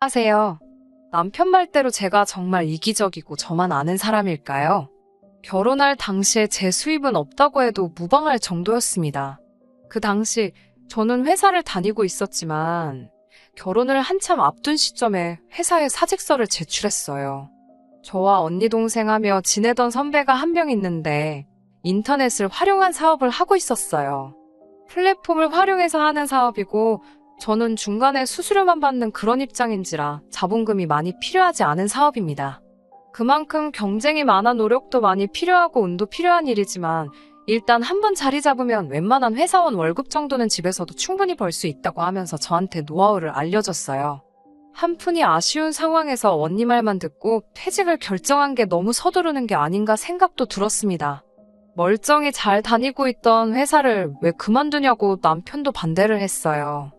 하세요. 남편 말대로 제가 정말 이기적이고 저만 아는 사람일까요? 결혼할 당시에 제 수입은 없다고 해도 무방할 정도였습니다. 그 당시 저는 회사를 다니고 있었지만 결혼을 한참 앞둔 시점에 회사에 사직서를 제출했어요. 저와 언니 동생 하며 지내던 선배가 한 명 있는데 인터넷을 활용한 사업을 하고 있었어요. 플랫폼을 활용해서 하는 사업이고 저는 중간에 수수료만 받는 그런 입장인지라 자본금이 많이 필요하지 않은 사업입니다. 그만큼 경쟁이 많아 노력도 많이 필요하고 운도 필요한 일이지만 일단 한번 자리 잡으면 웬만한 회사원 월급 정도는 집에서도 충분히 벌 수 있다고 하면서 저한테 노하우를 알려줬어요. 한푼이 아쉬운 상황에서 언니 말만 듣고 퇴직을 결정한 게 너무 서두르는 게 아닌가 생각도 들었습니다. 멀쩡히 잘 다니고 있던 회사를 왜 그만두냐고 남편도 반대를 했어요.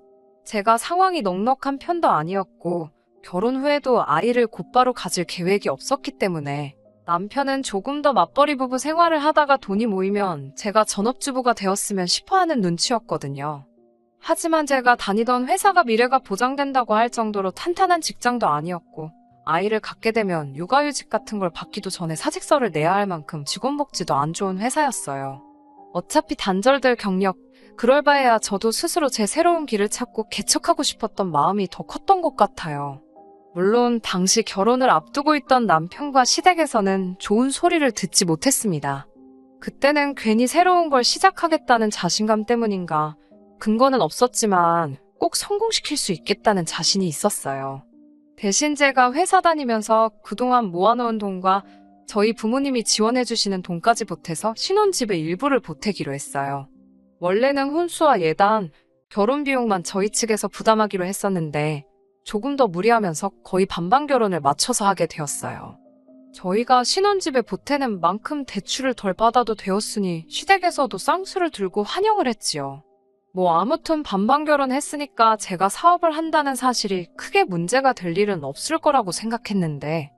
제가 상황이 넉넉한 편도 아니었고 결혼 후에도 아이를 곧바로 가질 계획이 없었기 때문에 남편은 조금 더 맞벌이 부부 생활을 하다가 돈이 모이면 제가 전업주부가 되었으면 싶어 하는 눈치였거든요. 하지만 제가 다니던 회사가 미래가 보장된다고 할 정도로 탄탄한 직장도 아니었고 아이를 갖게 되면 육아휴직 같은 걸 받기도 전에 사직서를 내야 할 만큼 직원 복지도 안 좋은 회사였어요. 어차피 단절될 경력, 그럴 바에야 저도 스스로 제 새로운 길을 찾고 개척하고 싶었던 마음이 더 컸던 것 같아요. 물론 당시 결혼을 앞두고 있던 남편과 시댁에서는 좋은 소리를 듣지 못했습니다. 그때는 괜히 새로운 걸 시작하겠다는 자신감 때문인가 근거는 없었지만 꼭 성공시킬 수 있겠다는 자신이 있었어요. 대신 제가 회사 다니면서 그동안 모아놓은 돈과 저희 부모님이 지원해주시는 돈까지 보태서 신혼집의 일부를 보태기로 했어요. 원래는 혼수와 예단, 결혼 비용만 저희 측에서 부담하기로 했었는데 조금 더 무리하면서 거의 반반 결혼을 맞춰서 하게 되었어요. 저희가 신혼집에 보태는 만큼 대출을 덜 받아도 되었으니 시댁에서도 쌍수를 들고 환영을 했지요. 아무튼 반반 결혼했으니까 제가 사업을 한다는 사실이 크게 문제가 될 일은 없을 거라고 생각했는데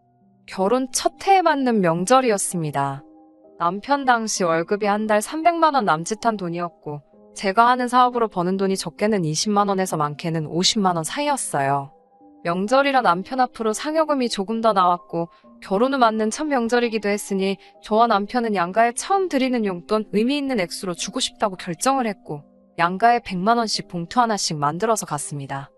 결혼 첫 해에 맞는 명절이었습니다. 남편 당시 월급이 한 달 300만 원 남짓한 돈이었고 제가 하는 사업으로 버는 돈이 적게는 20만 원에서 많게는 50만 원 사이였어요. 명절이라 남편 앞으로 상여금이 조금 더 나왔고 결혼 후 맞는 첫 명절이기도 했으니 저와 남편은 양가에 처음 드리는 용돈 의미 있는 액수로 주고 싶다고 결정을 했고 양가에 100만 원씩 봉투 하나씩 만들어서 갔습니다.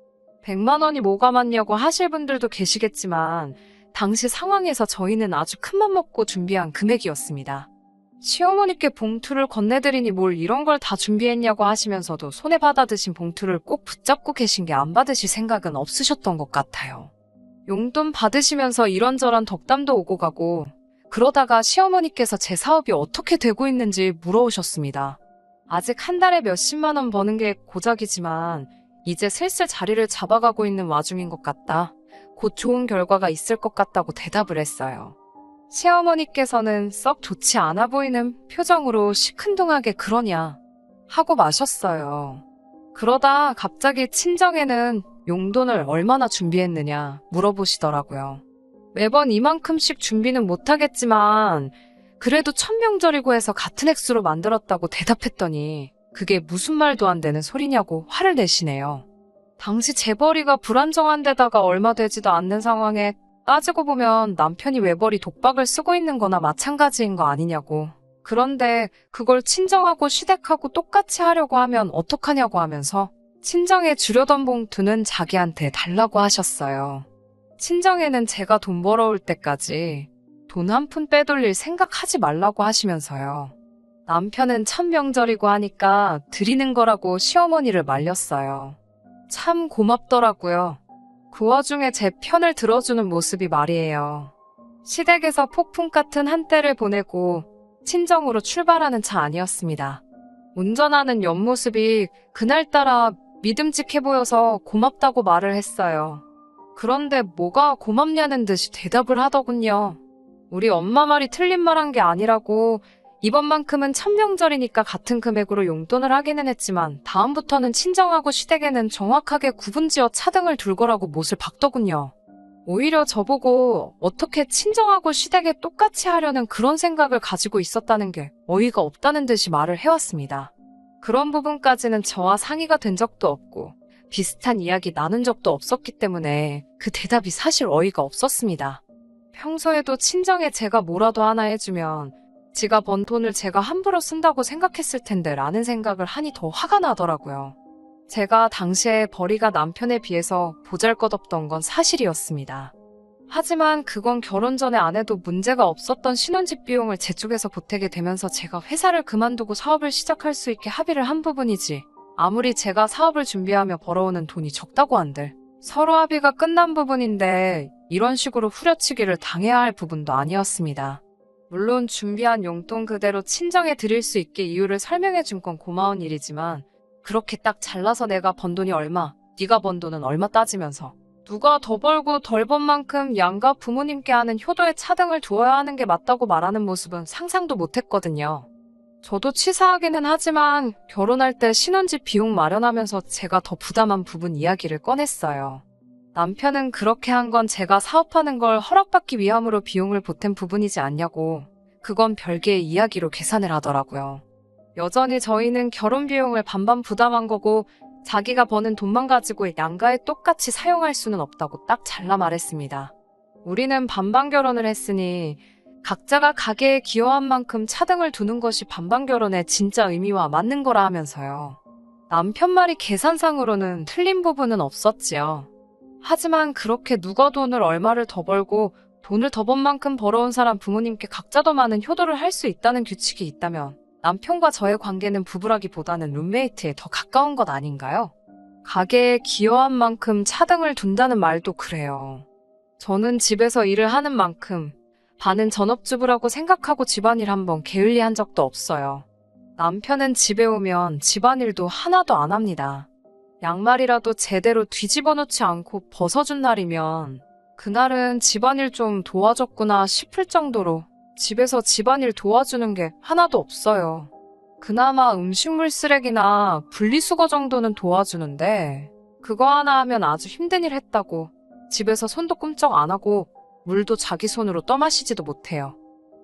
100만 원이 뭐가 많냐고 하실 분들도 계시겠지만 당시 상황에서 저희는 아주 큰맘 먹고 준비한 금액이었습니다. 시어머니께 봉투를 건네드리니 뭘 이런 걸 다 준비했냐고 하시면서도 손에 받아드신 봉투를 꼭 붙잡고 계신 게 안 받으실 생각은 없으셨던 것 같아요. 용돈 받으시면서 이런저런 덕담도 오고 가고 그러다가 시어머니께서 제 사업이 어떻게 되고 있는지 물어오셨습니다. 아직 한 달에 몇십만 원 버는 게 고작이지만 이제 슬슬 자리를 잡아가고 있는 와중인 것 같다. 곧 좋은 결과가 있을 것 같다고 대답을 했어요. 시어머니께서는 썩 좋지 않아 보이는 표정으로 시큰둥하게 그러냐 하고 마셨어요. 그러다 갑자기 친정에는 용돈을 얼마나 준비했느냐 물어보시더라고요. 매번 이만큼씩 준비는 못하겠지만 그래도 첫 명절이고 해서 같은 액수로 만들었다고 대답했더니 그게 무슨 말도 안 되는 소리냐고 화를 내시네요. 당시 재벌이가 불안정한 데다가 얼마 되지도 않는 상황에 따지고 보면 남편이 외벌이 독박을 쓰고 있는 거나 마찬가지인 거 아니냐고. 그런데 그걸 친정하고 시댁하고 똑같이 하려고 하면 어떡하냐고 하면서 친정에 주려던 봉투는 자기한테 달라고 하셨어요. 친정에는 제가 돈 벌어올 때까지 돈 한 푼 빼돌릴 생각하지 말라고 하시면서요. 남편은 첫 명절이고 하니까 드리는 거라고 시어머니를 말렸어요. 참 고맙더라고요. 그 와중에 제 편을 들어주는 모습이 말이에요. 시댁에서 폭풍 같은 한때를 보내고 친정으로 출발하는 차 아니었습니다. 운전하는 옆모습이 그날따라 믿음직해 보여서 고맙다고 말을 했어요. 그런데 뭐가 고맙냐는 듯이 대답을 하더군요. 우리 엄마 말이 틀린 말 한 게 아니라고 이번만큼은 첫 명절이니까 같은 금액으로 용돈을 하기는 했지만 다음부터는 친정하고 시댁에는 정확하게 구분지어 차등을 둘 거라고 못을 박더군요. 오히려 저보고 어떻게 친정하고 시댁에 똑같이 하려는 그런 생각을 가지고 있었다는 게 어이가 없다는 듯이 말을 해왔습니다. 그런 부분까지는 저와 상의가 된 적도 없고 비슷한 이야기 나눈 적도 없었기 때문에 그 대답이 사실 어이가 없었습니다. 평소에도 친정에 제가 뭐라도 하나 해주면 지가 번 돈을 제가 함부로 쓴다고 생각했을 텐데 라는 생각을 하니 더 화가 나더라고요. 제가 당시에 벌이가 남편에 비해서 보잘것없던 건 사실이었습니다. 하지만 그건 결혼 전에 안 해도 문제가 없었던 신혼집 비용을 제 쪽에서 보태게 되면서 제가 회사를 그만두고 사업을 시작할 수 있게 합의를 한 부분이지, 아무리 제가 사업을 준비하며 벌어오는 돈이 적다고 한들 서로 합의가 끝난 부분인데 이런 식으로 후려치기를 당해야 할 부분도 아니었습니다. 물론 준비한 용돈 그대로 친정에 드릴 수 있게 이유를 설명해 준 건 고마운 일이지만, 그렇게 딱 잘라서 내가 번 돈이 얼마, 네가 번 돈은 얼마 따지면서 누가 더 벌고 덜 번 만큼 양가 부모님께 하는 효도의 차등을 두어야 하는 게 맞다고 말하는 모습은 상상도 못했거든요. 저도 치사하기는 하지만 결혼할 때 신혼집 비용 마련하면서 제가 더 부담한 부분 이야기를 꺼냈어요. 남편은 그렇게 한 건 제가 사업하는 걸 허락받기 위함으로 비용을 보탠 부분이지 않냐고, 그건 별개의 이야기로 계산을 하더라고요. 여전히 저희는 결혼 비용을 반반 부담한 거고 자기가 버는 돈만 가지고 양가에 똑같이 사용할 수는 없다고 딱 잘라 말했습니다. 우리는 반반 결혼을 했으니 각자가 가계에 기여한 만큼 차등을 두는 것이 반반 결혼의 진짜 의미와 맞는 거라 하면서요. 남편 말이 계산상으로는 틀린 부분은 없었지요. 하지만 그렇게 누가 돈을 얼마를 더 벌고 돈을 더 번 만큼 벌어온 사람 부모님께 각자 더 많은 효도를 할 수 있다는 규칙이 있다면 남편과 저의 관계는 부부라기보다는 룸메이트에 더 가까운 것 아닌가요? 가게에 기여한 만큼 차등을 둔다는 말도 그래요. 저는 집에서 일을 하는 만큼 반은 전업주부라고 생각하고 집안일 한번 게을리한 적도 없어요. 남편은 집에 오면 집안일도 하나도 안 합니다. 양말이라도 제대로 뒤집어 놓지 않고 벗어준 날이면 그날은 집안일 좀 도와줬구나 싶을 정도로 집에서 집안일 도와주는 게 하나도 없어요. 그나마 음식물 쓰레기나 분리수거 정도는 도와주는데 그거 하나 하면 아주 힘든 일 했다고 집에서 손도 꼼짝 안 하고 물도 자기 손으로 떠마시지도 못해요.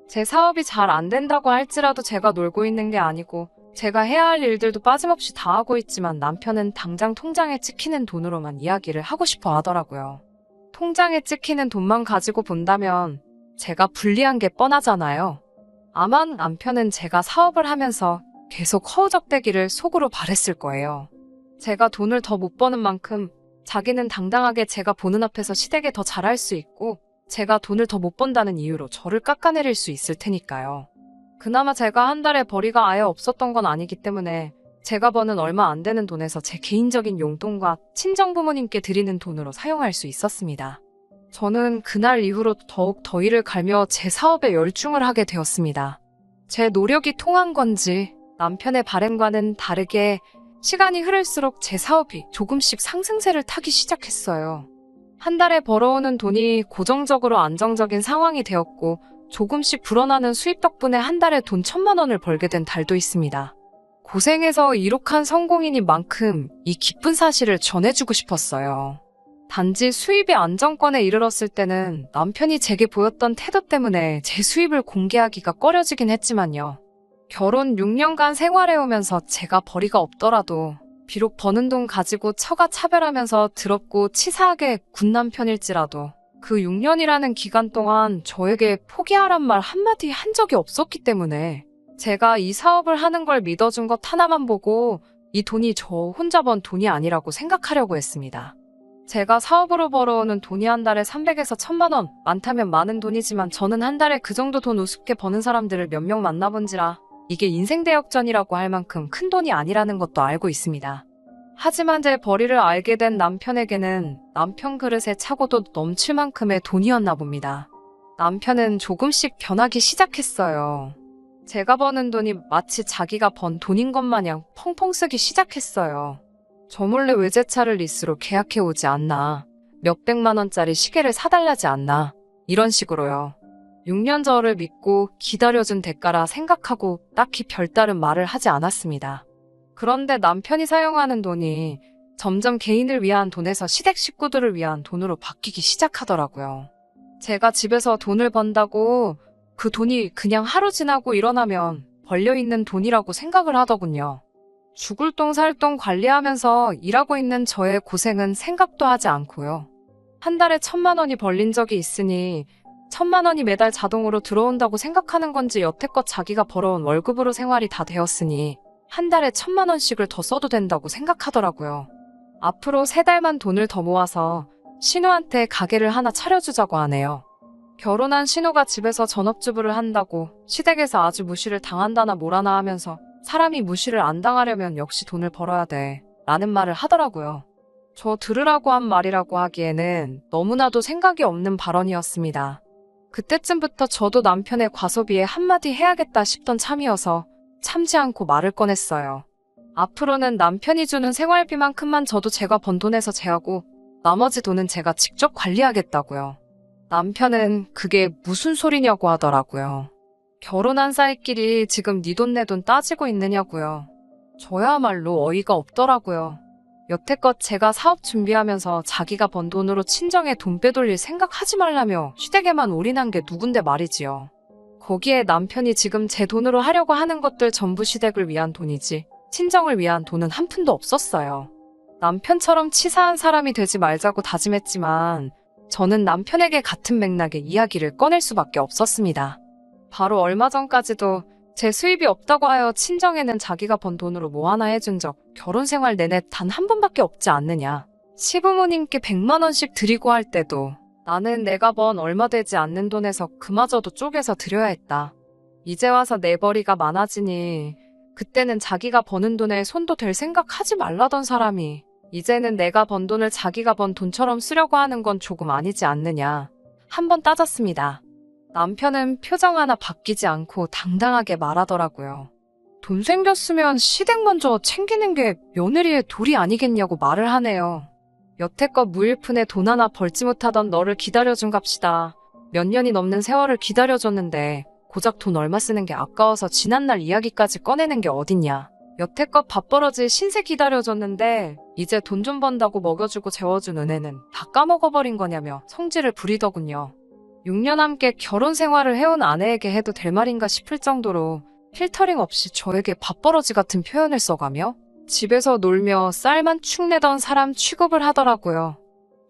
제 사업이 잘 안 된다고 할지라도 제가 놀고 있는 게 아니고 제가 해야 할 일들도 빠짐없이 다 하고 있지만 남편은 당장 통장에 찍히는 돈으로만 이야기를 하고 싶어 하더라고요. 통장에 찍히는 돈만 가지고 본다면 제가 불리한 게 뻔하잖아요. 아마 남편은 제가 사업을 하면서 계속 허우적대기를 속으로 바랬을 거예요. 제가 돈을 더 못 버는 만큼 자기는 당당하게 제가 보는 앞에서 시댁에 더 잘할 수 있고 제가 돈을 더 못 번다는 이유로 저를 깎아내릴 수 있을 테니까요. 그나마 제가 한 달에 벌이가 아예 없었던 건 아니기 때문에 제가 버는 얼마 안 되는 돈에서 제 개인적인 용돈과 친정 부모님께 드리는 돈으로 사용할 수 있었습니다. 저는 그날 이후로 더욱 더 일을 갈며 제 사업에 열중을 하게 되었습니다. 제 노력이 통한 건지 남편의 바램과는 다르게 시간이 흐를수록 제 사업이 조금씩 상승세를 타기 시작했어요. 한 달에 벌어오는 돈이 고정적으로 안정적인 상황이 되었고 조금씩 불어나는 수입 덕분에 한 달에 돈 1,000만 원을 벌게 된 달도 있습니다. 고생해서 이룩한 성공인이만큼 이 기쁜 사실을 전해주고 싶었어요. 단지 수입이 안정권에 이르렀을 때는 남편이 제게 보였던 태도 때문에 제 수입을 공개하기가 꺼려지긴 했지만요. 결혼 6년간 생활해오면서 제가 벌이가 없더라도 비록 버는 돈 가지고 처가 차별하면서 더럽고 치사하게 군 남편일지라도 그 6년이라는 기간 동안 저에게 포기하란 말 한마디 한 적이 없었기 때문에 제가 이 사업을 하는 걸 믿어준 것 하나만 보고 이 돈이 저 혼자 번 돈이 아니라고 생각하려고 했습니다. 제가 사업으로 벌어오는 돈이 한 달에 300에서 1,000만 원, 많다면 많은 돈이지만 저는 한 달에 그 정도 돈 우습게 버는 사람들을 몇 명 만나본지라 이게 인생대역전이라고 할 만큼 큰 돈이 아니라는 것도 알고 있습니다. 하지만 제 벌이를 알게 된 남편에게는 남편 그릇에 차고도 넘칠 만큼의 돈이었나 봅니다. 남편은 조금씩 변하기 시작했어요. 제가 버는 돈이 마치 자기가 번 돈인 것 마냥 펑펑 쓰기 시작했어요. 저 몰래 외제차를 리스로 계약해 오지 않나, 몇백만 원짜리 시계를 사달라지 않나, 이런 식으로요. 6년 저를 믿고 기다려준 대가라 생각하고 딱히 별다른 말을 하지 않았습니다. 그런데 남편이 사용하는 돈이 점점 개인을 위한 돈에서 시댁 식구들을 위한 돈으로 바뀌기 시작하더라고요. 제가 집에서 돈을 번다고 그 돈이 그냥 하루 지나고 일어나면 벌려있는 돈이라고 생각을 하더군요. 죽을 똥 살 똥 관리하면서 일하고 있는 저의 고생은 생각도 하지 않고요. 한 달에 1,000만 원이 벌린 적이 있으니 1,000만 원이 매달 자동으로 들어온다고 생각하는 건지 여태껏 자기가 벌어온 월급으로 생활이 다 되었으니 한 달에 1,000만 원씩을 더 써도 된다고 생각하더라고요. 앞으로 3달만 돈을 더 모아서 신우한테 가게를 하나 차려주자고 하네요. 결혼한 신우가 집에서 전업주부를 한다고 시댁에서 아주 무시를 당한다나 뭐라나 하면서 사람이 무시를 안 당하려면 역시 돈을 벌어야 돼 라는 말을 하더라고요. 저 들으라고 한 말이라고 하기에는 너무나도 생각이 없는 발언이었습니다. 그때쯤부터 저도 남편의 과소비에 한마디 해야겠다 싶던 참이어서 참지 않고 말을 꺼냈어요. 앞으로는 남편이 주는 생활비만큼만 저도 제가 번 돈에서 제하고 나머지 돈은 제가 직접 관리하겠다고요. 남편은 그게 무슨 소리냐고 하더라고요. 결혼한 사이끼리 지금 네 돈 내 돈 따지고 있느냐고요. 저야말로 어이가 없더라고요. 여태껏 제가 사업 준비하면서 자기가 번 돈으로 친정에 돈 빼돌릴 생각하지 말라며 시댁에만 올인한 게 누군데 말이지요. 거기에 남편이 지금 제 돈으로 하려고 하는 것들 전부 시댁을 위한 돈이지 친정을 위한 돈은 한 푼도 없었어요. 남편처럼 치사한 사람이 되지 말자고 다짐했지만 저는 남편에게 같은 맥락의 이야기를 꺼낼 수밖에 없었습니다. 바로 얼마 전까지도 제 수입이 없다고 하여 친정에는 자기가 번 돈으로 뭐 하나 해준 적 결혼 생활 내내 단 한 번밖에 없지 않느냐. 시부모님께 100만 원씩 드리고 할 때도 나는 내가 번 얼마 되지 않는 돈에서 그마저도 쪼개서 드려야 했다. 이제 와서 내벌이가 많아지니 그때는 자기가 버는 돈에 손도 댈 생각 하지 말라던 사람이 이제는 내가 번 돈을 자기가 번 돈처럼 쓰려고 하는 건 조금 아니지 않느냐. 한번 따졌습니다. 남편은 표정 하나 바뀌지 않고 당당하게 말하더라고요. 돈 생겼으면 시댁 먼저 챙기는 게 며느리의 도리 아니겠냐고 말을 하네요. 여태껏 무일푼에 돈 하나 벌지 못하던 너를 기다려준 값이다. 몇 년이 넘는 세월을 기다려줬는데 고작 돈 얼마 쓰는 게 아까워서 지난날 이야기까지 꺼내는 게 어딨냐. 여태껏 밥벌어지 신세 기다려줬는데 이제 돈 좀 번다고 먹여주고 재워준 은혜는 다 까먹어버린 거냐며 성질을 부리더군요. 6년 함께 결혼 생활을 해온 아내에게 해도 될 말인가 싶을 정도로 필터링 없이 저에게 밥벌어지 같은 표현을 써가며 집에서 놀며 쌀만 축 내던 사람 취급을 하더라고요.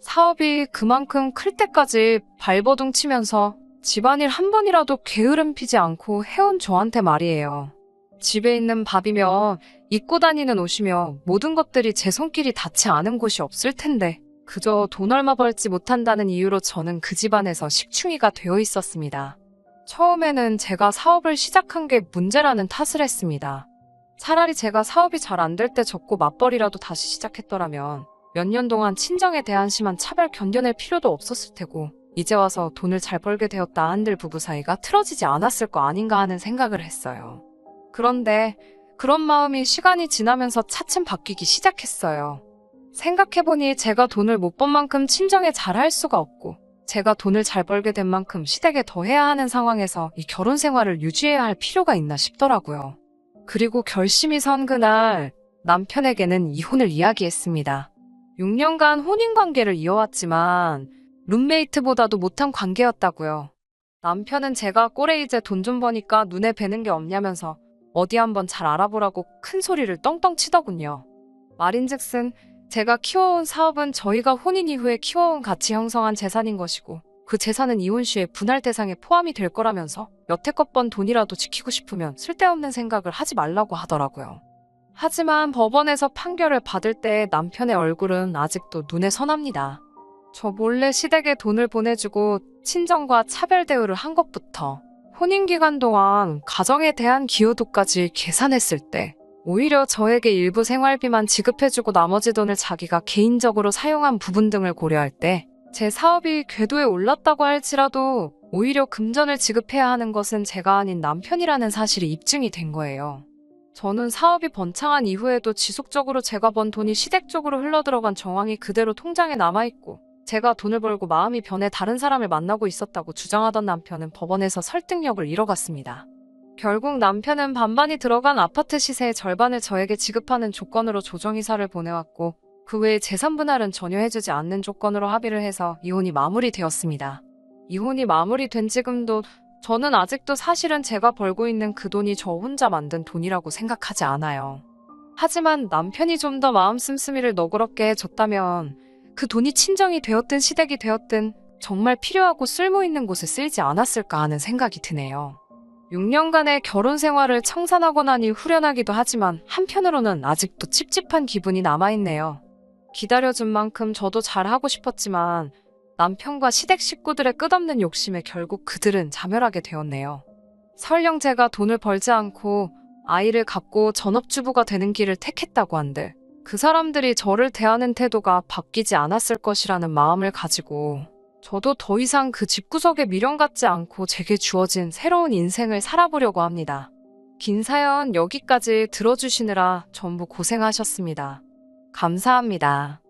사업이 그만큼 클 때까지 발버둥 치면서 집안일 한 번이라도 게으름 피지 않고 해온 저한테 말이에요. 집에 있는 밥이며 입고 다니는 옷이며 모든 것들이 제 손길이 닿지 않은 곳이 없을 텐데 그저 돈 얼마 벌지 못한다는 이유로 저는 그 집안에서 식충이가 되어 있었습니다. 처음에는 제가 사업을 시작한 게 문제라는 탓을 했습니다. 차라리 제가 사업이 잘 안 될 때 접고 맞벌이라도 다시 시작했더라면 몇 년 동안 친정에 대한 심한 차별 견뎌낼 필요도 없었을 테고 이제 와서 돈을 잘 벌게 되었다 한들 부부 사이가 틀어지지 않았을 거 아닌가 하는 생각을 했어요. 그런데 그런 마음이 시간이 지나면서 차츰 바뀌기 시작했어요. 생각해보니 제가 돈을 못 번 만큼 친정에 잘할 수가 없고 제가 돈을 잘 벌게 된 만큼 시댁에 더 해야 하는 상황에서 이 결혼 생활을 유지해야 할 필요가 있나 싶더라고요. 그리고 결심이 선 그날 남편에게는 이혼을 이야기했습니다. 6년간 혼인관계를 이어왔지만 룸메이트보다도 못한 관계였다고요. 남편은 제가 꼴에 이제 돈 좀 버니까 눈에 뵈는 게 없냐면서 어디 한번 잘 알아보라고 큰 소리를 떵떵 치더군요. 말인즉슨 제가 키워온 사업은 저희가 혼인 이후에 키워온 가치 형성한 재산인 것이고 그 재산은 이혼 시에 분할 대상에 포함이 될 거라면서 여태껏 번 돈이라도 지키고 싶으면 쓸데없는 생각을 하지 말라고 하더라고요. 하지만 법원에서 판결을 받을 때 남편의 얼굴은 아직도 눈에 선합니다. 저 몰래 시댁에 돈을 보내주고 친정과 차별 대우를 한 것부터 혼인기간 동안 가정에 대한 기여도까지 계산했을 때 오히려 저에게 일부 생활비만 지급해주고 나머지 돈을 자기가 개인적으로 사용한 부분 등을 고려할 때 제 사업이 궤도에 올랐다고 할지라도 오히려 금전을 지급해야 하는 것은 제가 아닌 남편이라는 사실이 입증이 된 거예요. 저는 사업이 번창한 이후에도 지속적으로 제가 번 돈이 시댁 쪽으로 흘러들어간 정황이 그대로 통장에 남아있고 제가 돈을 벌고 마음이 변해 다른 사람을 만나고 있었다고 주장하던 남편은 법원에서 설득력을 잃어갔습니다. 결국 남편은 반반이 들어간 아파트 시세의 절반을 저에게 지급하는 조건으로 조정이사를 보내왔고 그 외에 재산 분할은 전혀 해주지 않는 조건으로 합의를 해서 이혼이 마무리되었습니다. 이혼이 마무리된 지금도 저는 아직도 사실은 제가 벌고 있는 그 돈이 저 혼자 만든 돈이라고 생각하지 않아요. 하지만 남편이 좀 더 마음 씀씀이를 너그럽게 해줬다면 그 돈이 친정이 되었든 시댁이 되었든 정말 필요하고 쓸모있는 곳에 쓰이지 않았을까 하는 생각이 드네요. 6년간의 결혼 생활을 청산하고 나니 후련하기도 하지만 한편으로는 아직도 찝찝한 기분이 남아있네요. 기다려준 만큼 저도 잘하고 싶었지만 남편과 시댁 식구들의 끝없는 욕심에 결국 그들은 자멸하게 되었네요. 설령 제가 돈을 벌지 않고 아이를 갖고 전업주부가 되는 길을 택했다고 한들 그 사람들이 저를 대하는 태도가 바뀌지 않았을 것이라는 마음을 가지고 저도 더 이상 그 집구석에 미련갖지 않고 제게 주어진 새로운 인생을 살아보려고 합니다. 긴 사연 여기까지 들어주시느라 전부 고생하셨습니다. 감사합니다.